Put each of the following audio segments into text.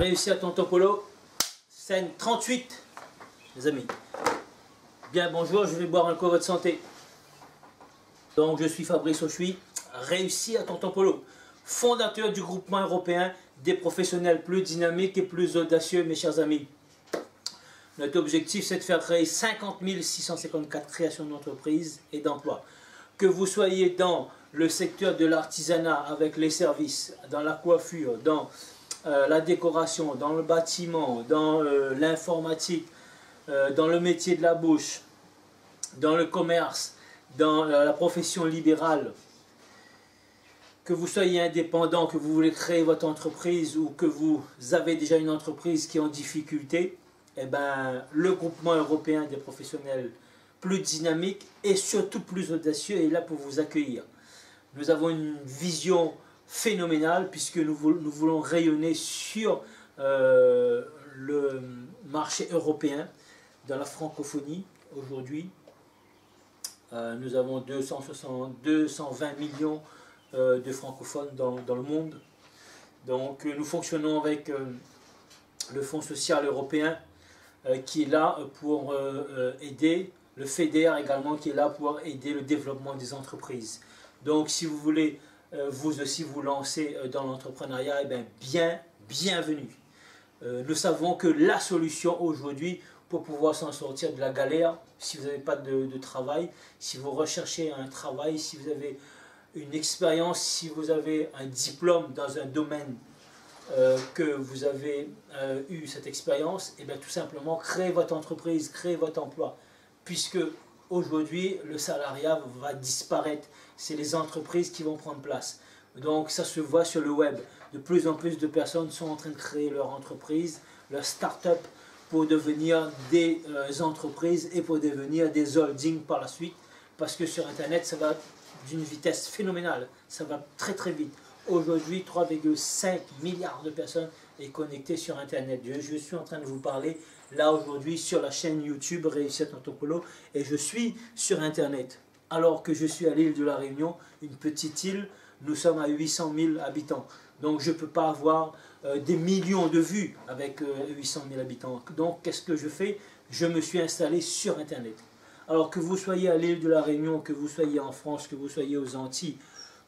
Réussi à Tonton Polo, scène 38, les amis. Bien, bonjour, je vais boire un coup à votre santé. Donc, je suis Fabrice Auchuy, réussi à Tonton Polo, fondateur du groupement européen des professionnels plus dynamiques et plus audacieux, mes chers amis. Notre objectif, c'est de faire créer 50 654 créations d'entreprises et d'emplois. Que vous soyez dans le secteur de l'artisanat avec les services, dans la coiffure, dans la décoration, dans le bâtiment, dans l'informatique, dans le métier de la bouche, dans le commerce, dans la profession libérale, que vous soyez indépendant, que vous voulez créer votre entreprise ou que vous avez déjà une entreprise qui est en difficulté, eh ben, le groupement européen des professionnels plus dynamique et surtout plus audacieux est là pour vous accueillir. Nous avons une vision phénoménale puisque nous voulons rayonner sur le marché européen dans la francophonie. Aujourd'hui, nous avons 220 millions de francophones dans le monde. Donc nous fonctionnons avec le Fonds social européen qui est là pour aider, le FEDER également qui est là pour aider le développement des entreprises. Donc si vous voulez vous aussi vous lancer dans l'entrepreneuriat, eh bien, bienvenue. Nous savons que la solution aujourd'hui pour pouvoir s'en sortir de la galère, si vous n'avez pas de travail, si vous recherchez un travail, si vous avez une expérience, si vous avez un diplôme dans un domaine que vous avez eu cette expérience, et bien tout simplement créez votre entreprise, créez votre emploi, puisque aujourd'hui le salariat va disparaître, c'est les entreprises qui vont prendre place. Donc ça se voit sur le web, de plus en plus de personnes sont en train de créer leur entreprise, leur start-up pour devenir des entreprises et pour devenir des holdings par la suite, parce que sur internet ça va d'une vitesse phénoménale, ça va très très vite. Aujourd'hui, 3,5 milliards de personnes est connectées sur Internet. Je suis en train de vous parler là aujourd'hui sur la chaîne YouTube Réussi à Tonton Polo et je suis sur Internet. Alors que je suis à l'île de la Réunion, une petite île, nous sommes à 800 000 habitants. Donc je ne peux pas avoir des millions de vues avec 800 000 habitants. Donc qu'est-ce que je fais? Je me suis installé sur Internet. Alors que vous soyez à l'île de la Réunion, que vous soyez en France, que vous soyez aux Antilles,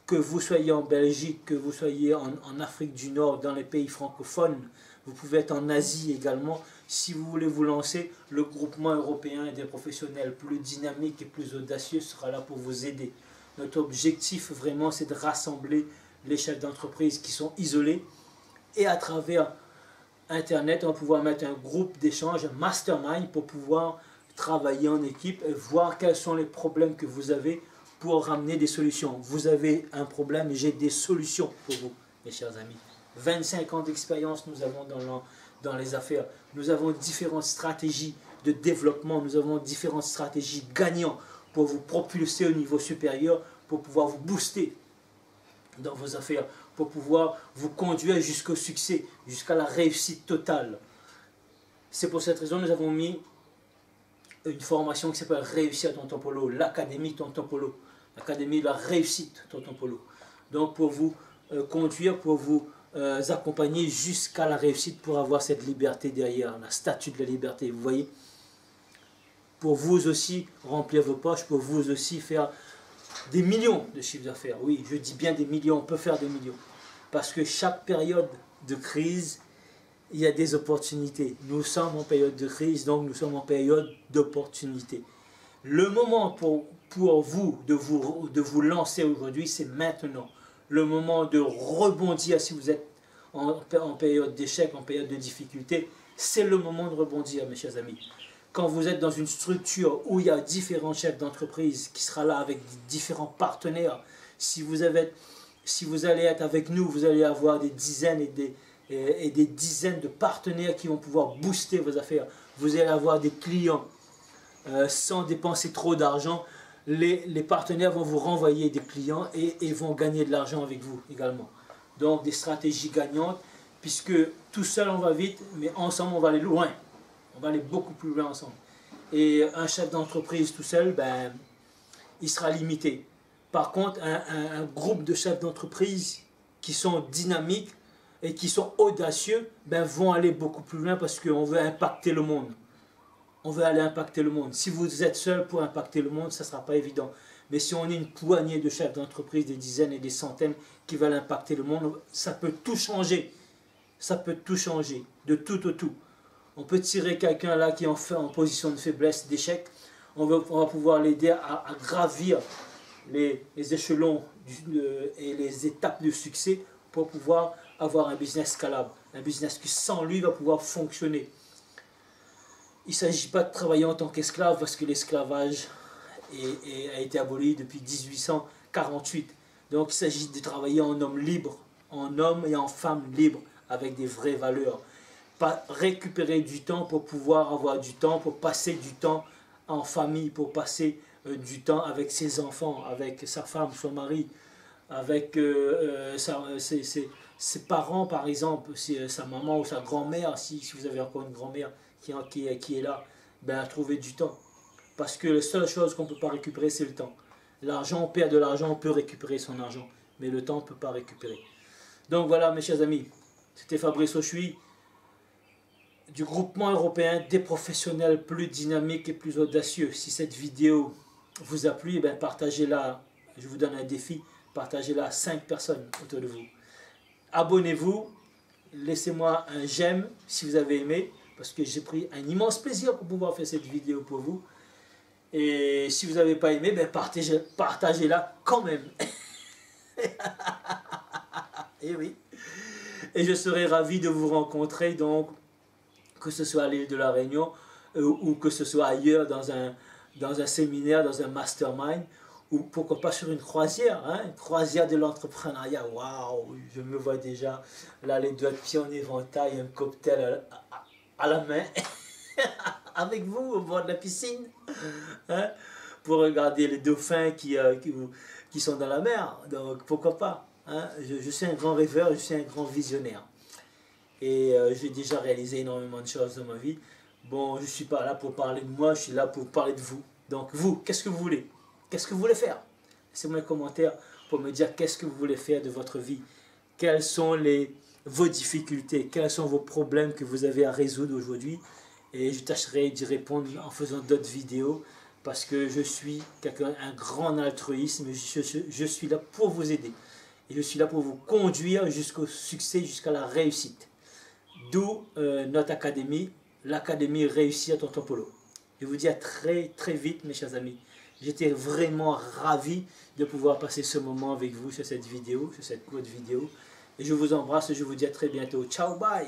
que vous soyez en Belgique, que vous soyez en Afrique du Nord, dans les pays francophones, vous pouvez être en Asie également. Si vous voulez vous lancer, le groupement européen des professionnels plus dynamiques et plus audacieux sera là pour vous aider. Notre objectif vraiment, c'est de rassembler les chefs d'entreprise qui sont isolés et à travers Internet, on va pouvoir mettre un groupe d'échange, un mastermind pour pouvoir travailler en équipe et voir quels sont les problèmes que vous avez pour ramener des solutions. Vous avez un problème, j'ai des solutions pour vous, mes chers amis. 25 ans d'expérience nous avons dans les affaires. Nous avons différentes stratégies de développement, nous avons différentes stratégies gagnantes pour vous propulser au niveau supérieur, pour pouvoir vous booster dans vos affaires, pour pouvoir vous conduire jusqu'au succès, jusqu'à la réussite totale. C'est pour cette raison que nous avons mis une formation qui s'appelle Réussir à Tonton Polo, l'Académie Tonton Polo, l'Académie de la réussite Tonton Polo. Donc pour vous conduire, pour vous accompagner jusqu'à la réussite, pour avoir cette liberté derrière, la statue de la liberté, vous voyez. Pour vous aussi remplir vos poches, pour vous aussi faire des millions de chiffres d'affaires. Oui, je dis bien des millions, on peut faire des millions. Parce que chaque période de crise, il y a des opportunités. Nous sommes en période de crise, donc nous sommes en période d'opportunité. Le moment pour vous de vous lancer aujourd'hui, c'est maintenant. Le moment de rebondir si vous êtes en période d'échec, en période de difficulté, c'est le moment de rebondir, mes chers amis. Quand vous êtes dans une structure où il y a différents chefs d'entreprise qui sera là avec différents partenaires, si vous allez être avec nous, vous allez avoir des dizaines et des dizaines de partenaires qui vont pouvoir booster vos affaires. Vous allez avoir des clients sans dépenser trop d'argent. Les partenaires vont vous renvoyer des clients et vont gagner de l'argent avec vous également. Donc des stratégies gagnantes, puisque tout seul on va vite, mais ensemble on va aller loin. On va aller beaucoup plus loin ensemble. Et un chef d'entreprise tout seul, ben, il sera limité. Par contre, un groupe de chefs d'entreprise qui sont dynamiques, et qui sont audacieux, ben, vont aller beaucoup plus loin parce qu'on veut impacter le monde. On veut aller impacter le monde. Si vous êtes seul pour impacter le monde, ça ne sera pas évident. Mais si on est une poignée de chefs d'entreprise, des dizaines et des centaines qui veulent impacter le monde, ça peut tout changer. Ça peut tout changer, de tout au tout. On peut tirer quelqu'un là qui est en position de faiblesse, d'échec. On va pouvoir l'aider à gravir les échelons et les étapes de succès pour pouvoir avoir un business scalable. Un business qui sans lui va pouvoir fonctionner. Il ne s'agit pas de travailler en tant qu'esclave parce que l'esclavage a été aboli depuis 1848. Donc il s'agit de travailler en homme libre, en homme et en femme libre avec des vraies valeurs. Pas récupérer du temps pour pouvoir avoir du temps, pour passer du temps en famille, pour passer du temps avec ses enfants, avec sa femme, son mari, avec ses parents par exemple, sa maman ou sa grand-mère, si vous avez encore une grand-mère qui est là, ben, à trouver du temps. Parce que la seule chose qu'on ne peut pas récupérer, c'est le temps. L'argent, on perd de l'argent, on peut récupérer son argent, mais le temps, on ne peut pas récupérer. Donc voilà, mes chers amis, c'était Fabrice Auchuy, du groupement européen des professionnels plus dynamiques et plus audacieux. Si cette vidéo vous a plu, eh bien, partagez-la. Je vous donne un défi, partagez-la à 5 personnes autour de vous. Abonnez-vous, laissez-moi un j'aime si vous avez aimé, parce que j'ai pris un immense plaisir pour pouvoir faire cette vidéo pour vous. Et si vous n'avez pas aimé, ben partagez-la quand même. Et oui. Et je serai ravi de vous rencontrer, donc, que ce soit à l'île de la Réunion ou que ce soit ailleurs dans un séminaire, dans un mastermind, ou pourquoi pas sur une croisière, hein, une croisière de l'entrepreneuriat. Waouh, je me vois déjà, là les doigts de pied en éventail, un cocktail à la main, avec vous au bord de la piscine, hein, pour regarder les dauphins qui sont dans la mer. Donc pourquoi pas, hein, je suis un grand rêveur, je suis un grand visionnaire. Et j'ai déjà réalisé énormément de choses dans ma vie. Bon, je ne suis pas là pour parler de moi, je suis là pour parler de vous. Donc vous, qu'est-ce que vous voulez? Qu'est-ce que vous voulez faire? Laissez-moi un commentaire pour me dire qu'est-ce que vous voulez faire de votre vie. Quelles sont vos difficultés, quels sont vos problèmes que vous avez à résoudre aujourd'hui. Et je tâcherai d'y répondre en faisant d'autres vidéos. Parce que je suis un grand altruisme, je suis là pour vous aider. Et je suis là pour vous conduire jusqu'au succès, jusqu'à la réussite. D'où notre académie, l'académie Réussir à Tonton Polo. Je vous dis à très très vite mes chers amis. J'étais vraiment ravi de pouvoir passer ce moment avec vous sur cette vidéo, sur cette courte vidéo. Et je vous embrasse et je vous dis à très bientôt. Ciao, bye!